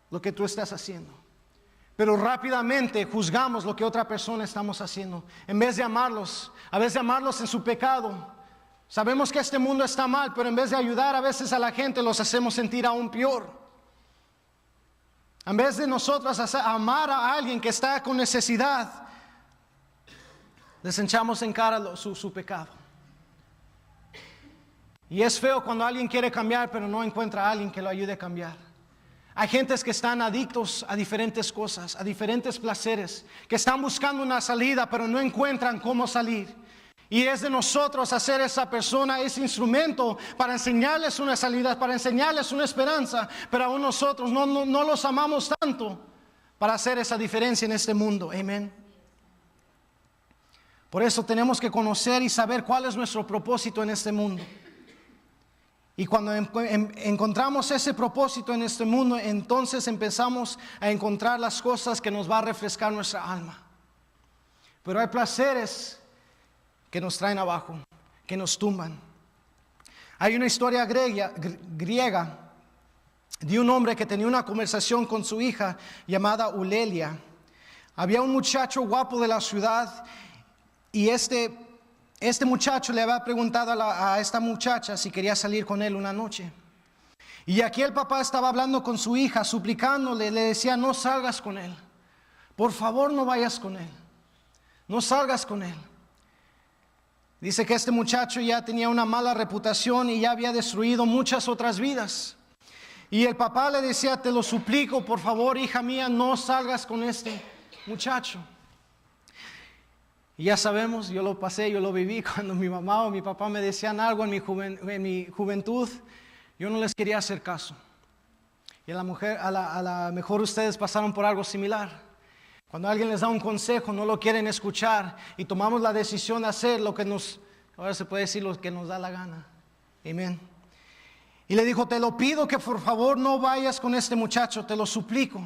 lo que tú estás haciendo. Pero rápidamente juzgamos lo que otra persona estamos haciendo. En vez de amarlos, a veces de amarlos en su pecado. Sabemos que este mundo está mal, pero en vez de ayudar a veces a la gente, los hacemos sentir aún peor. En vez de nosotros amar a alguien que está con necesidad, les echamos en cara su pecado. Y es feo cuando alguien quiere cambiar, pero no encuentra a alguien que lo ayude a cambiar. Hay gentes que están adictos a diferentes cosas, a diferentes placeres, que están buscando una salida, pero no encuentran cómo salir. Y es de nosotros hacer esa persona ese instrumento para enseñarles una salida, para enseñarles una esperanza, pero aún nosotros no los amamos tanto para hacer esa diferencia en este mundo. Amén. Por eso tenemos que conocer y saber cuál es nuestro propósito en este mundo. Y cuando encontramos ese propósito en este mundo, entonces empezamos a encontrar las cosas que nos va a refrescar nuestra alma. Pero hay placeres que nos traen abajo, que nos tumban. Hay una historia griega de un hombre que tenía una conversación con su hija llamada Ulelia. Había un muchacho guapo de la ciudad y este muchacho le había preguntado a esta muchacha si quería salir con él una noche. Y aquí el papá estaba hablando con su hija, suplicándole, le decía, no salgas con él. Por favor, no vayas con él. No salgas con él. Dice que este muchacho ya tenía una mala reputación y ya había destruido muchas otras vidas. Y el papá le decía, te lo suplico, por favor, hija mía, no salgas con este muchacho. Y ya sabemos, yo lo pasé, yo lo viví cuando mi mamá o mi papá me decían algo en mi juventud, yo no les quería hacer caso. Y a la mejor ustedes pasaron por algo similar. Cuando alguien les da un consejo, no lo quieren escuchar y tomamos la decisión de hacer lo que ahora se puede decir lo que nos da la gana. Amén. Y le dijo, te lo pido que por favor no vayas con este muchacho, te lo suplico.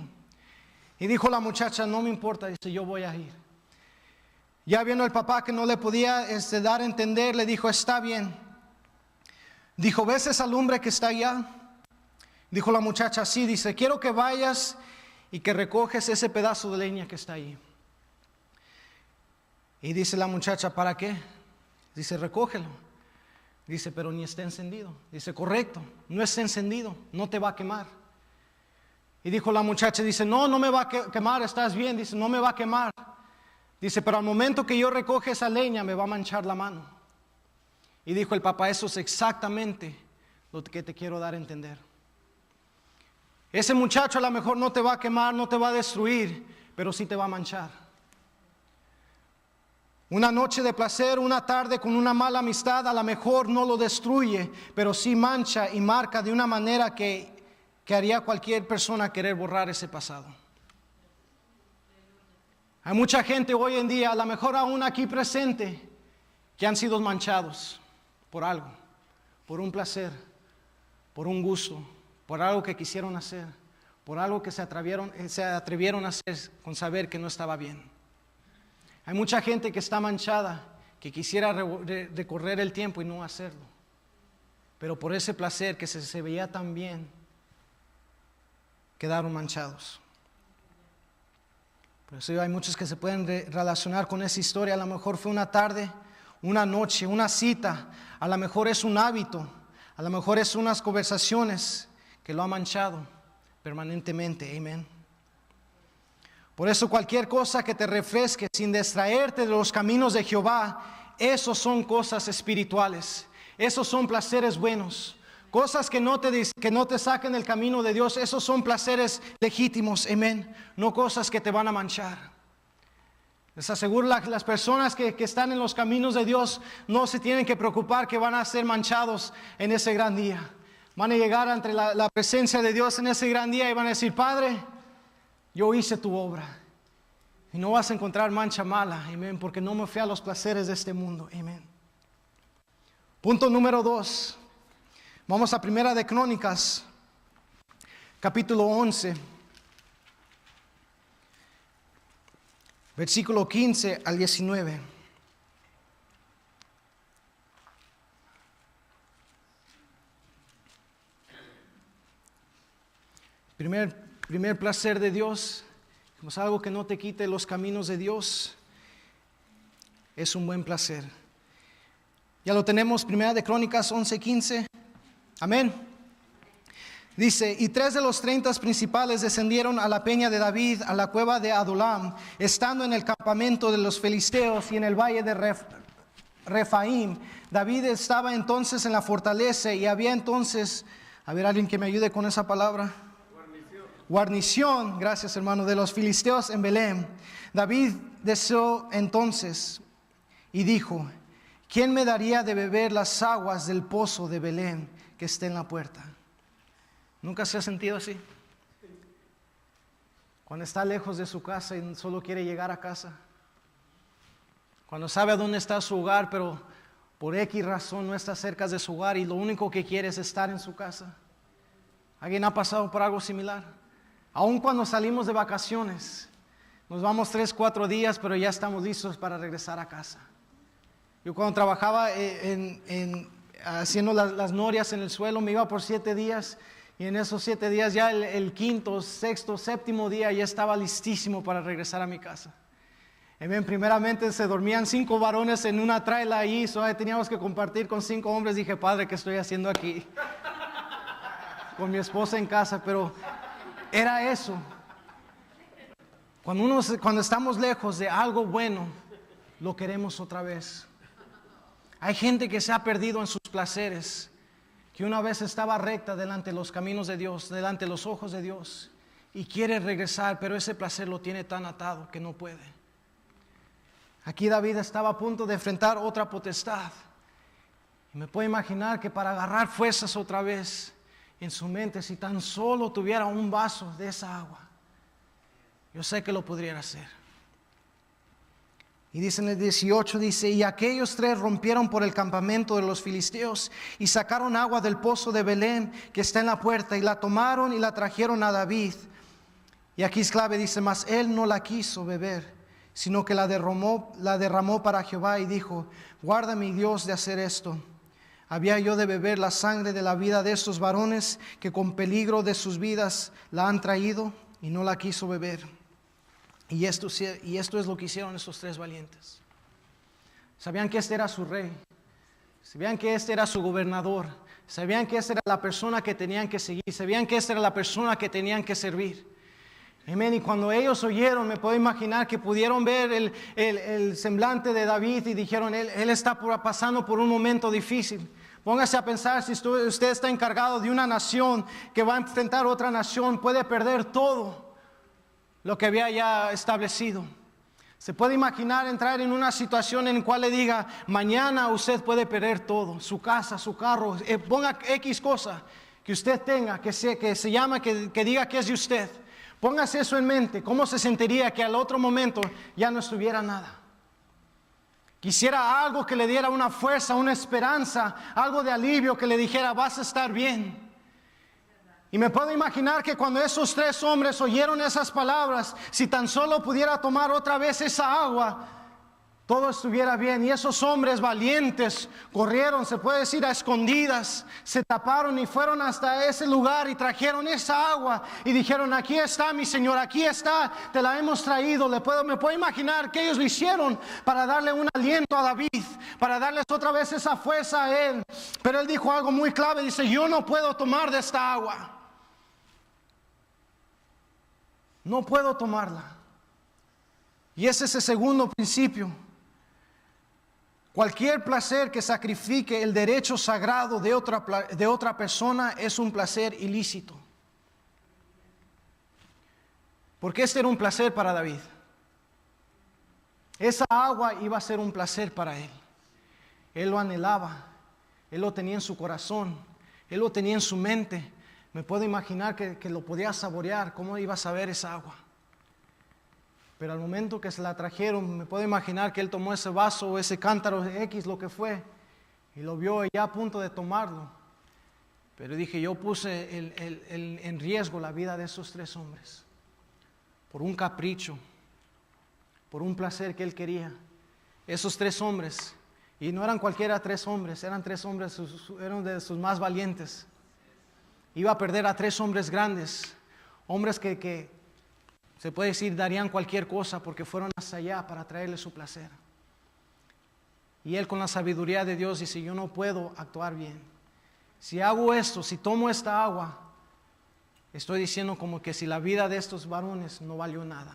Y dijo la muchacha, no me importa, dice, yo voy a ir. Ya viendo el papá que no le podía dar a entender, le dijo, está bien. Dijo, ¿ves esa lumbre que está allá? Dijo la muchacha, sí, dice, quiero que vayas y que recoges ese pedazo de leña que está ahí. Y dice la muchacha, ¿para qué? Dice, recógelo. Dice, pero ni está encendido. Dice, correcto, no está encendido, no te va a quemar. Y dijo la muchacha, dice, no me va a quemar, estás bien. Dice, no me va a quemar. Dice, pero al momento que yo recoge esa leña me va a manchar la mano. Y dijo el papá, eso es exactamente lo que te quiero dar a entender. Ese muchacho a lo mejor no te va a quemar, no te va a destruir, pero sí te va a manchar. Una noche de placer, una tarde con una mala amistad, a lo mejor no lo destruye, pero sí mancha y marca de una manera que haría a cualquier persona querer borrar ese pasado. Hay mucha gente hoy en día, a lo mejor aún aquí presente, que han sido manchados por algo, por un placer, por un gusto, por algo que quisieron hacer, por algo que se atrevieron a hacer con saber que no estaba bien. Hay mucha gente que está manchada, que quisiera recorrer el tiempo y no hacerlo, pero por ese placer que se veía tan bien, quedaron manchados. Por eso hay muchos que se pueden relacionar con esa historia. A lo mejor fue una tarde, una noche, una cita. A lo mejor es un hábito. A lo mejor es unas conversaciones que lo ha manchado permanentemente. Amén. Por eso cualquier cosa que te refresque sin distraerte de los caminos de Jehová, esos son cosas espirituales. Esos son placeres buenos. Cosas que no te saquen del camino de Dios, esos son placeres legítimos, amén. No cosas que te van a manchar. Les aseguro las personas que están en los caminos de Dios no se tienen que preocupar que van a ser manchados en ese gran día. Van a llegar ante la presencia de Dios en ese gran día y van a decir, Padre, yo hice tu obra. Y no vas a encontrar mancha mala, amén, porque no me fui a los placeres de este mundo, amén. Punto número 2. Vamos a Primera de Crónicas, capítulo 11, versículo 15 al 19. Primer placer de Dios, es algo que no te quite los caminos de Dios, es un buen placer. Ya lo tenemos, Primera de Crónicas 11:15. Amén. Dice, y 3 de los 30 principales descendieron a la peña de David, a la cueva de Adulam, estando en el campamento de los filisteos y en el valle de Refaim. David estaba entonces en la fortaleza y había entonces, a ver, alguien que me ayude con esa palabra. Guarnición, gracias hermano, de los filisteos en Belén. David deseó entonces y dijo, ¿quién me daría de beber las aguas del pozo de Belén que esté en la puerta? ¿Nunca se ha sentido así? Cuando está lejos de su casa y solo quiere llegar a casa. Cuando sabe a dónde está su hogar, pero por X razón no está cerca de su hogar y lo único que quiere es estar en su casa. ¿Alguien ha pasado por algo similar? Aun cuando salimos de vacaciones, nos vamos 3-4 días, pero ya estamos listos para regresar a casa. Yo cuando trabajaba haciendo las norias en el suelo, me iba por 7 días y en esos 7 días ya el quinto, sexto, séptimo día ya estaba listísimo para regresar a mi casa. Amén. Primeramente se dormían 5 varones en una traila ahí, teníamos que compartir con 5 hombres. Dije, Padre, ¿qué estoy haciendo aquí? Con mi esposa en casa, pero era eso. Cuando estamos lejos de algo bueno, lo queremos otra vez. Hay gente que se ha perdido en sus placeres, que una vez estaba recta delante de los caminos de Dios, delante de los ojos de Dios, y quiere regresar, pero ese placer lo tiene tan atado que no puede. Aquí David estaba a punto de enfrentar otra potestad. Y me puedo imaginar que para agarrar fuerzas otra vez en su mente, si tan solo tuviera un vaso de esa agua, yo sé que lo podría hacer. Y dice en el 18, dice, y aquellos 3 rompieron por el campamento de los filisteos y sacaron agua del pozo de Belén que está en la puerta y la tomaron y la trajeron a David. Y aquí es clave, dice, mas él no la quiso beber, sino que la derramó para Jehová y dijo, guarda mi Dios de hacer esto. ¿Había yo de beber la sangre de la vida de estos varones que con peligro de sus vidas la han traído? Y no la quiso beber. Y esto es lo que hicieron esos 3 valientes. Sabían que este era su rey. Sabían que este era su gobernador. Sabían que esta era la persona que tenían que seguir. Sabían que esta era la persona que tenían que servir. Amén. Y cuando ellos oyeron, me puedo imaginar que pudieron ver el semblante de David y dijeron, él está pasando por un momento difícil. Póngase a pensar, si usted está encargado de una nación que va a enfrentar otra nación, puede perder todo lo que había ya establecido. Se puede imaginar entrar en una situación en la cual le diga, mañana usted puede perder todo, su casa, su carro, ponga X cosa que usted tenga, que se llama, que diga que es de usted. Póngase eso en mente, cómo se sentiría que al otro momento ya no estuviera nada. Quisiera algo que le diera una fuerza, una esperanza, algo de alivio que le dijera, vas a estar bien. Y me puedo imaginar que cuando esos 3 hombres oyeron esas palabras, si tan solo pudiera tomar otra vez esa agua, todo estuviera bien. Y esos hombres valientes corrieron, se puede decir, a escondidas, se taparon y fueron hasta ese lugar y trajeron esa agua y dijeron: aquí está, mi Señor, aquí está, te la hemos traído. Me puedo imaginar que ellos lo hicieron para darle un aliento a David, para darles otra vez esa fuerza a él. Pero él dijo algo muy clave, dice: yo no puedo tomar de esta agua. No puedo tomarla. Y ese es el segundo principio. Cualquier placer que sacrifique el derecho sagrado de otra persona es un placer ilícito. Porque este era un placer para David. Esa agua iba a ser un placer para él. Él lo anhelaba, él lo tenía en su corazón, él lo tenía en su mente. Me puedo imaginar que lo podía saborear, cómo iba a saber esa agua. Pero al momento que se la trajeron, me puedo imaginar que él tomó ese vaso o ese cántaro X, lo que fue, y lo vio ya a punto de tomarlo. Pero dije: yo puse en riesgo la vida de esos 3 hombres por un capricho, por un placer que él quería. Esos 3 hombres, y no eran cualquiera 3 hombres, eran 3 hombres, eran de sus más valientes. Iba a perder a 3 hombres grandes, hombres que se puede decir darían cualquier cosa porque fueron hasta allá para traerle su placer. Y él, con la sabiduría de Dios, dice: yo no puedo actuar bien. Si hago esto, si tomo esta agua, estoy diciendo como que si la vida de estos varones no valió nada.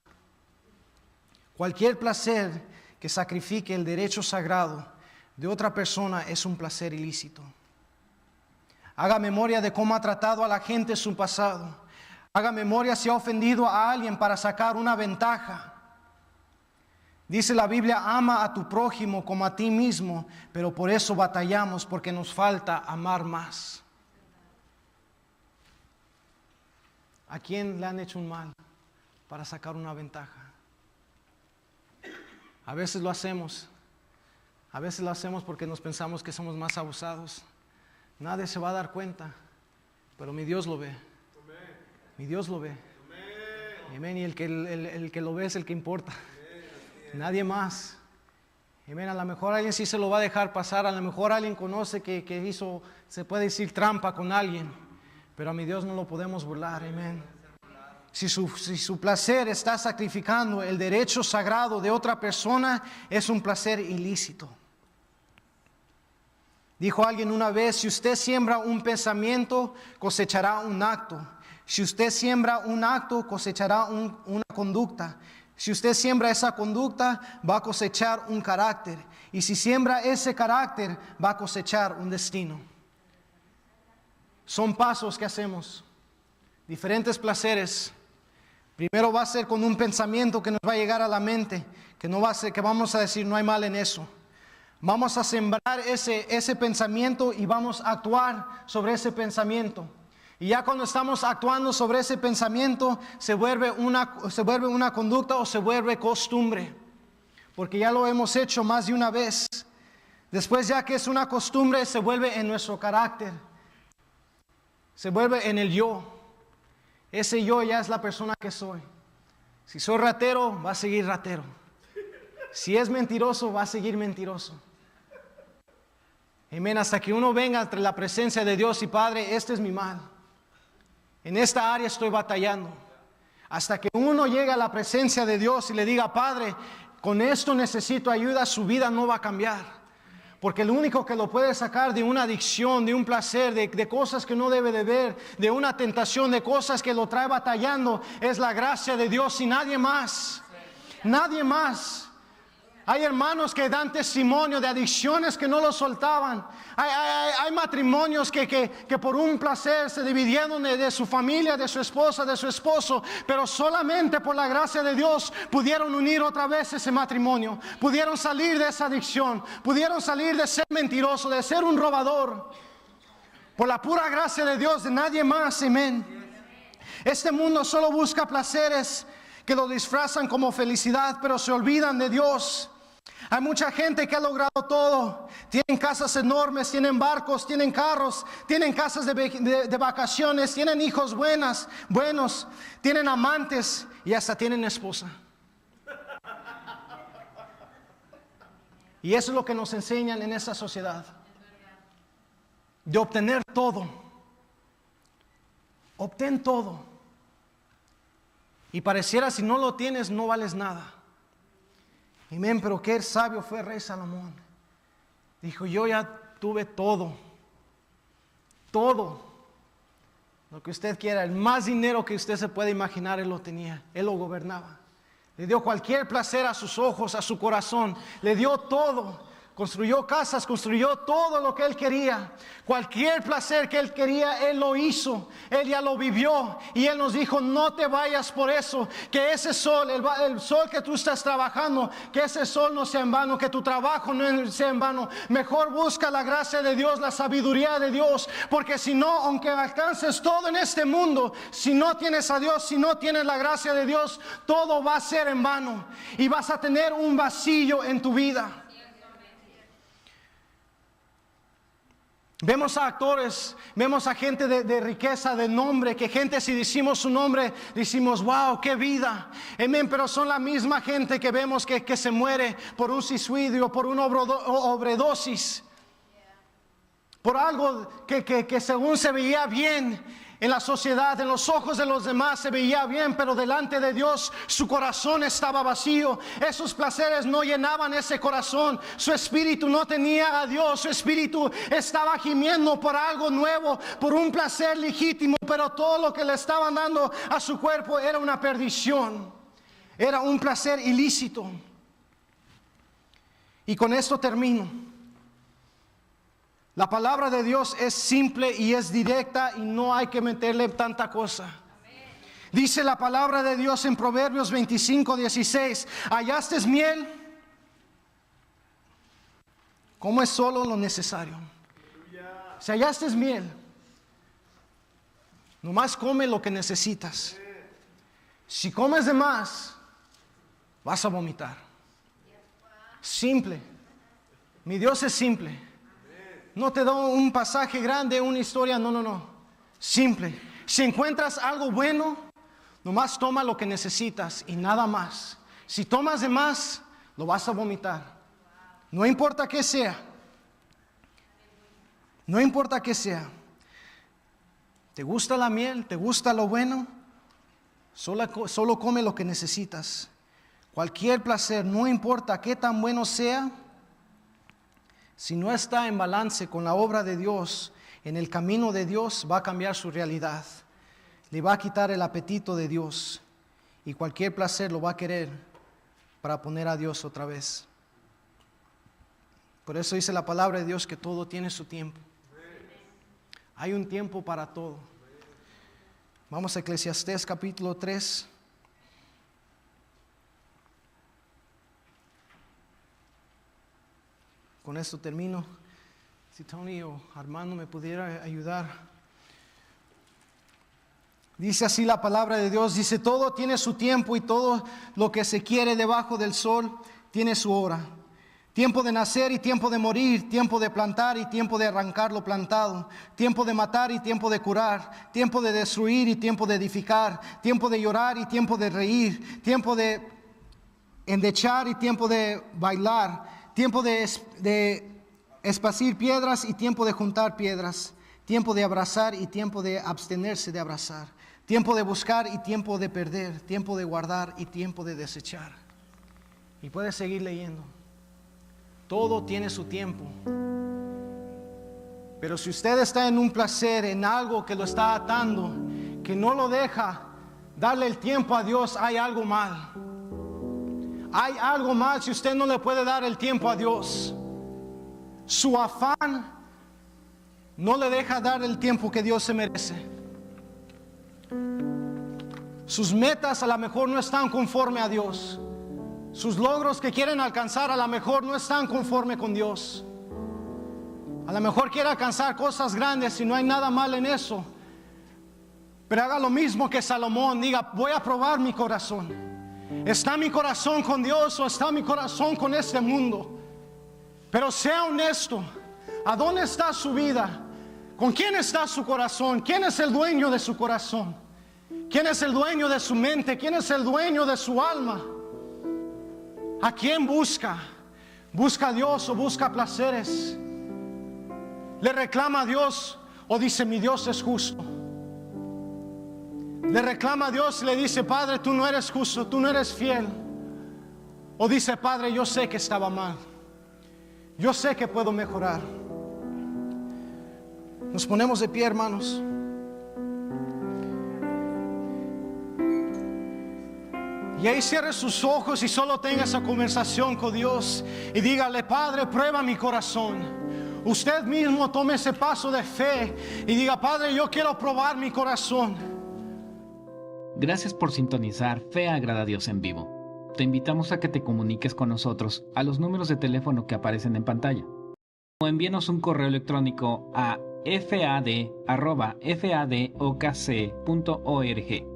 Cualquier placer que sacrifique el derecho sagrado de otra persona es un placer ilícito. Haga memoria de cómo ha tratado a la gente en su pasado. Haga memoria si ha ofendido a alguien para sacar una ventaja. Dice la Biblia: ama a tu prójimo como a ti mismo, pero por eso batallamos, porque nos falta amar más. ¿A quién le han hecho un mal para sacar una ventaja? A veces lo hacemos. A veces lo hacemos porque nos pensamos que somos más abusados. Nadie se va a dar cuenta, pero mi Dios lo ve. Mi Dios lo ve. Amén. Y el que lo ve es el que importa. Nadie más. Amén. A lo mejor alguien sí se lo va a dejar pasar. A lo mejor alguien conoce que hizo, se puede decir, trampa con alguien. Pero a mi Dios no lo podemos burlar. Amén. Si su placer está sacrificando el derecho sagrado de otra persona, es un placer ilícito. Dijo alguien una vez: si usted siembra un pensamiento, cosechará un acto. Si usted siembra un acto, cosechará una conducta. Si usted siembra esa conducta, va a cosechar un carácter. Y si siembra ese carácter, va a cosechar un destino. Son pasos que hacemos. Diferentes placeres. Primero va a ser con un pensamiento que nos va a llegar a la mente, que no va a ser que vamos a decir: no hay mal en eso. Vamos a sembrar ese pensamiento y vamos a actuar sobre ese pensamiento. Y ya cuando estamos actuando sobre ese pensamiento, se vuelve una conducta o se vuelve costumbre. Porque ya lo hemos hecho más de una vez. Después, ya que es una costumbre, se vuelve en nuestro carácter. Se vuelve en el yo. Ese yo ya es la persona que soy. Si soy ratero, va a seguir ratero. Si es mentiroso, va a seguir mentiroso. Amén. Hasta que uno venga ante la presencia de Dios y: Padre, este es mi mal. En esta área estoy batallando. Hasta que uno llegue a la presencia de Dios y le diga: Padre, con esto necesito ayuda, su vida no va a cambiar. Porque el único que lo puede sacar de una adicción, de un placer, de cosas que no debe de ver, de una tentación, de cosas que lo trae batallando, es la gracia de Dios y nadie más. Nadie más. Hay hermanos que dan testimonio de adicciones que no lo soltaban. Hay matrimonios que por un placer se dividieron de su familia, de su esposa, de su esposo, pero solamente por la gracia de Dios pudieron unir otra vez ese matrimonio. Pudieron salir de esa adicción, pudieron salir de ser mentiroso, de ser un robador. Por la pura gracia de Dios, de nadie más. Amén. Este mundo solo busca placeres que lo disfrazan como felicidad, pero se olvidan de Dios. Hay mucha gente que ha logrado todo. Tienen casas enormes, tienen barcos, tienen carros, tienen casas de vacaciones, tienen hijos buenos, tienen amantes y hasta tienen esposa. Y eso es lo que nos enseñan en esta sociedad. De obtener todo. Obtén todo. Y pareciera si no lo tienes no vales nada. Amén, pero qué sabio fue el rey Salomón. Dijo, yo ya tuve todo. Todo. Lo que usted quiera, el más dinero que usted se puede imaginar, él lo tenía. Él lo gobernaba. Le dio cualquier placer a sus ojos, a su corazón. Le dio todo. Construyó casas, construyó todo lo que él quería. Cualquier placer que él quería, él lo hizo. Él ya lo vivió. Y él nos dijo, no te vayas por eso. Que ese sol, el sol que tú estás trabajando, que ese sol no sea en vano, que tu trabajo no sea en vano. Mejor busca la gracia de Dios, la sabiduría de Dios. Porque si no, aunque alcances todo en este mundo, si no tienes a Dios, si no tienes la gracia de Dios, todo va a ser en vano. Y vas a tener un vacío en tu vida. Vemos a actores, vemos a gente de riqueza, de nombre, que gente si decimos su nombre, decimos, wow, qué vida. Amén, pero son la misma gente que vemos que se muere por un suicidio, por una sobredosis. Por algo que según se veía bien en la sociedad, en los ojos de los demás se veía bien, pero delante de Dios su corazón estaba vacío. Esos placeres no llenaban ese corazón. Su espíritu no tenía a Dios. Su espíritu estaba gimiendo por algo nuevo, por un placer legítimo, pero todo lo que le estaban dando a su cuerpo era una perdición. Era un placer ilícito. Y con esto termino. La palabra de Dios es simple y es directa y no hay que meterle tanta cosa. Amén. Dice la palabra de Dios en Proverbios 25:16, ¿hallaste miel? Come solo lo necesario. Si hallaste miel, nomás come lo que necesitas. Si comes de más, vas a vomitar. Simple. Mi Dios es simple. No te doy un pasaje grande, una historia, no. Simple. Si encuentras algo bueno, nomás toma lo que necesitas y nada más. Si tomas de más, lo vas a vomitar. No importa qué sea. No importa qué sea. ¿Te gusta la miel? ¿Te gusta lo bueno? Solo come lo que necesitas. Cualquier placer, no importa qué tan bueno sea, si no está en balance con la obra de Dios, en el camino de Dios, va a cambiar su realidad. Le va a quitar el apetito de Dios. Y cualquier placer lo va a querer para poner a Dios otra vez. Por eso dice la palabra de Dios que todo tiene su tiempo. Hay un tiempo para todo. Vamos a Eclesiastés capítulo 3. Con esto termino. Si Tony o Armando me pudiera ayudar. Dice así la palabra de Dios. Dice, todo tiene su tiempo y todo lo que se quiere debajo del sol tiene su hora. Tiempo de nacer y tiempo de morir, tiempo de plantar y tiempo de arrancar lo plantado, tiempo de matar y tiempo de curar, tiempo de destruir y tiempo de edificar, tiempo de llorar y tiempo de reír, tiempo de endechar y tiempo de bailar, tiempo de esparcir piedras y tiempo de juntar piedras, tiempo de abrazar y tiempo de abstenerse de abrazar, tiempo de buscar y tiempo de perder, tiempo de guardar y tiempo de desechar. Y puedes seguir leyendo. Todo tiene su tiempo. Pero si usted está en un placer, en algo que lo está atando, que no lo deja darle el tiempo a Dios, hay algo mal. Hay algo mal si usted no le puede dar el tiempo a Dios. Su afán no le deja dar el tiempo que Dios se merece. Sus metas a lo mejor no están conforme a Dios. Sus logros que quieren alcanzar a lo mejor no están conforme con Dios. A lo mejor quiere alcanzar cosas grandes y no hay nada mal en eso. Pero haga lo mismo que Salomón. Diga, voy a probar mi corazón. ¿Está mi corazón con Dios o está mi corazón con este mundo? Pero sea honesto. ¿A dónde está su vida? ¿Con quién está su corazón? ¿Quién es el dueño de su corazón? ¿Quién es el dueño de su mente? ¿Quién es el dueño de su alma? ¿A quién busca? ¿Busca a Dios o busca placeres? ¿Le reclama a Dios o dice mi Dios es justo? ¿Le reclama a Dios y le dice, Padre, tú no eres justo, tú no eres fiel? ¿O dice, Padre, yo sé que estaba mal, yo sé que puedo mejorar? Nos ponemos de pie, hermanos. Y ahí cierre sus ojos y solo tenga esa conversación con Dios y dígale, Padre, prueba mi corazón. Usted mismo tome ese paso de fe y diga, Padre, yo quiero probar mi corazón. Gracias por sintonizar Fe Agrada a Dios en vivo. Te invitamos a que te comuniques con nosotros a los números de teléfono que aparecen en pantalla. O envíenos un correo electrónico a fad@fadokc.org.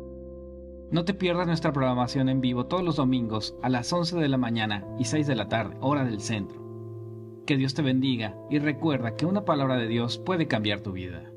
No te pierdas nuestra programación en vivo todos los domingos a las 11 de la mañana y 6 de la tarde, hora del centro. Que Dios te bendiga y recuerda que una palabra de Dios puede cambiar tu vida.